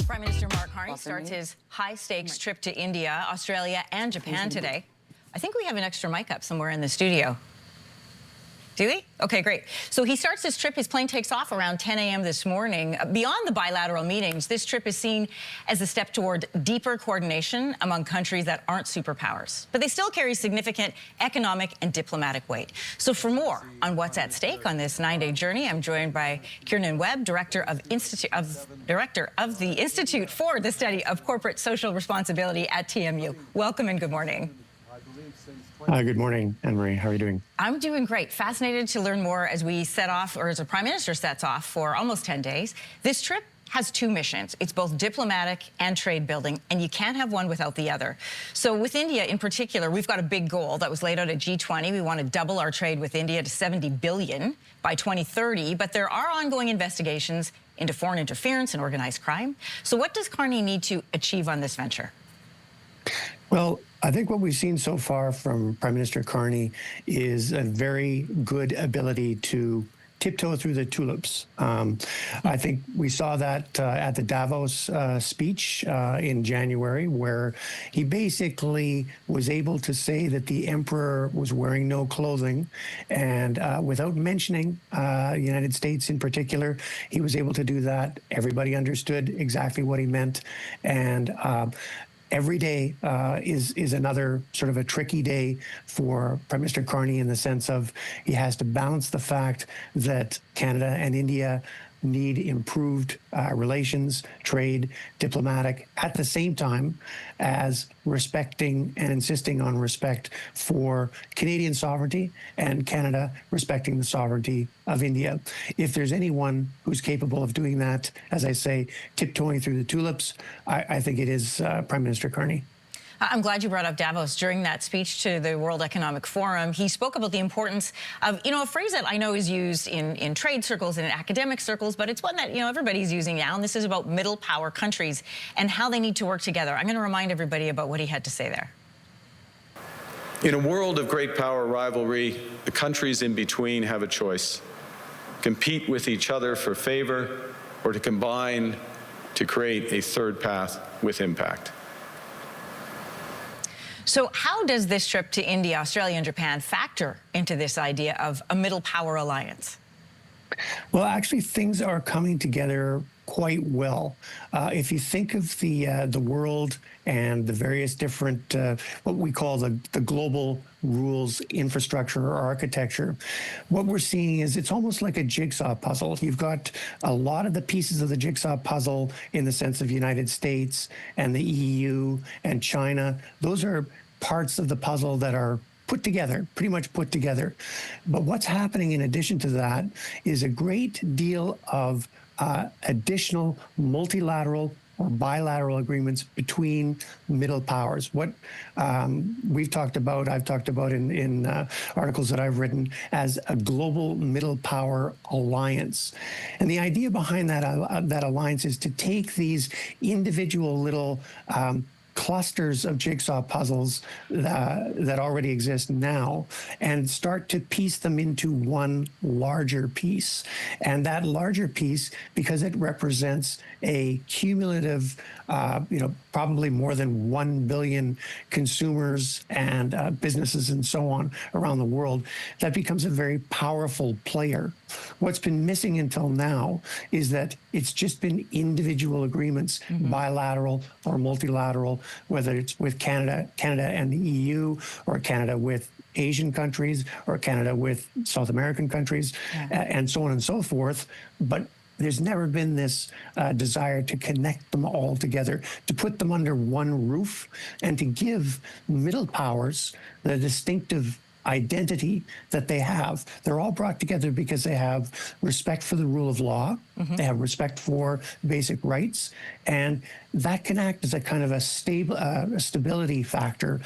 Prime Minister Mark Carney starts his high-stakes trip to India, Australia, and Japan today. I think we have an extra mic up somewhere in the studio. Do we? Okay, great. So he starts his trip. His plane takes off around 10 a.m. this morning. Beyond the bilateral meetings, this trip is seen as a step toward deeper coordination among countries that aren't superpowers. But they still carry significant economic and diplomatic weight. So for more on what's at stake on this 9-day journey, I'm joined by Kiernan Webb, Director of the Institute for the Study of Corporate Social Responsibility at TMU. Welcome and good morning. Good morning, Anne-Marie. How are you doing? I'm doing great. Fascinated to learn more as we set off, or as the Prime Minister sets off for almost 10 days. This trip has two missions. It's both diplomatic and trade building, and you can't have one without the other. So with India in particular, we've got a big goal that was laid out at G20. We want to double our trade with India to $70 billion by 2030, but there are ongoing investigations into foreign interference and organized crime. So what does Carney need to achieve on this venture? Well, I think what we've seen so far from Prime Minister Carney is a very good ability to tiptoe through the tulips. I think we saw that at the Davos speech in January, where he basically was able to say that the emperor was wearing no clothing, and without mentioning the United States in particular, he was able to do that. Everybody understood exactly what he meant, and every day is another sort of a tricky day for Prime Minister Carney, in the sense of he has to balance the fact that Canada and India need improved relations, trade, diplomatic, at the same time as respecting and insisting on respect for Canadian sovereignty and Canada respecting the sovereignty of India. If there's anyone who's capable of doing that, as I say, tiptoeing through the tulips, I think it is Prime Minister Carney. I'm glad you brought up Davos. During that speech to the World Economic Forum, he spoke about the importance of, a phrase that I know is used in trade circles and in academic circles, but it's one that, everybody's using now, and this is about middle power countries and how they need to work together. I'm going to remind everybody about what he had to say there. In a world of great power rivalry, the countries in between have a choice: compete with each other for favor, or to combine to create a third path with impact. So how does this trip to India, Australia, and Japan factor into this idea of a middle power alliance? Well, actually, things are coming together quite well. If you think of the world and the various different, what we call the global rules, infrastructure, or architecture, what we're seeing is it's almost like a jigsaw puzzle. You've got a lot of the pieces of the jigsaw puzzle in the sense of United States and the EU and China. Those are parts of the puzzle that are put together, pretty much put together. But what's happening in addition to that is a great deal of additional multilateral or bilateral agreements between middle powers. What I've talked about in articles that I've written as a global middle power alliance. And the idea behind that alliance is to take these individual little clusters of jigsaw puzzles that already exist now, and start to piece them into one larger piece. And that larger piece, because it represents a cumulative, probably more than 1 billion consumers and businesses and so on around the world, that becomes a very powerful player. What's been missing until now is that it's just been individual agreements, bilateral or multilateral, whether it's with Canada and the EU, or Canada with Asian countries, or Canada with South American countries, and so on and so forth. But there's never been this desire to connect them all together, to put them under one roof, and to give middle powers the distinctive identity that they have. They're all brought together because they have respect for the rule of law, they have respect for basic rights, and that can act as a kind of a stability factor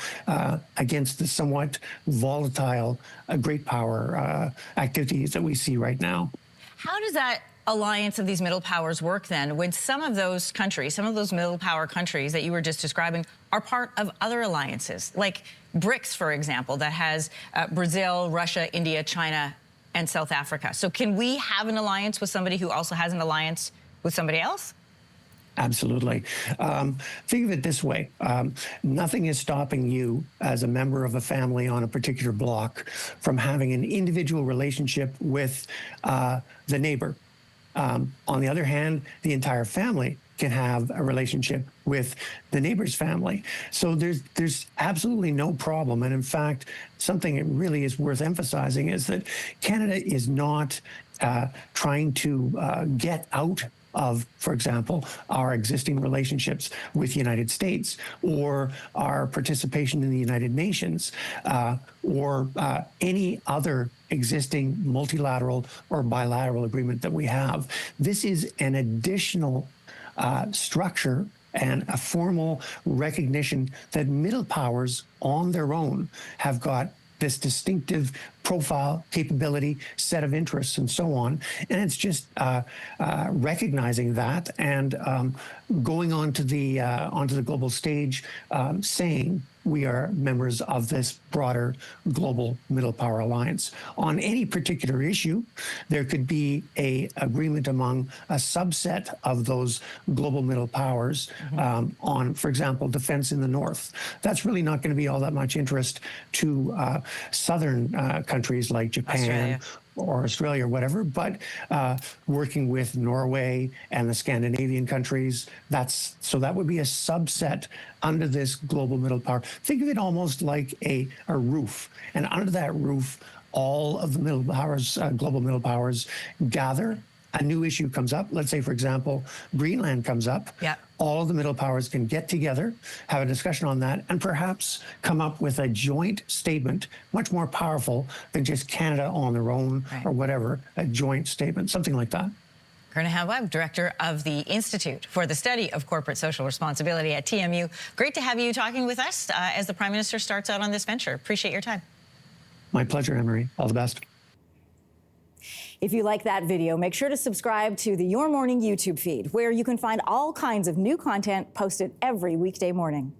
against the somewhat volatile great power activities that we see right now. How does that alliance of these middle powers work then, when some of those countries, some of those middle power countries that you were just describing, are part of other alliances, like BRICS, for example, that has Brazil, Russia, India, China, and South Africa? So can we have an alliance with somebody who also has an alliance with somebody else? Absolutely. Think of it this way. Nothing is stopping you as a member of a family on a particular block from having an individual relationship with the neighbor. On the other hand, the entire family can have a relationship with the neighbor's family. So there's absolutely no problem. And in fact, something that really is worth emphasizing is that Canada is not trying to get out of, for example, our existing relationships with the United States, or our participation in the United Nations, or any other existing multilateral or bilateral agreement that we have. This is an additional structure and a formal recognition that middle powers on their own have got this distinctive profile, capability, set of interests, and so on. And it's just recognizing that and going onto the global stage, saying we are members of this broader global middle power alliance. On any particular issue, there could be an agreement among a subset of those global middle powers on, for example, defense in the North. That's really not going to be all that much interest to southern countries like Japan, or Australia or whatever, but working with Norway and the Scandinavian countries, so that would be a subset under this global middle power. Think of it almost like a roof, and under that roof, all of the middle powers, global middle powers, gather. A new issue comes up. Let's say, for example, Greenland comes up. Yeah. All of the middle powers can get together, have a discussion on that, and perhaps come up with a joint statement, much more powerful than just Canada on their own or whatever, a joint statement, something like that. Karna Webb, Director of the Institute for the Study of Corporate Social Responsibility at TMU. Great to have you talking with us as the Prime Minister starts out on this venture. Appreciate your time. My pleasure, Anne-Marie. All the best. If you like that video, make sure to subscribe to the Your Morning YouTube feed, where you can find all kinds of new content posted every weekday morning.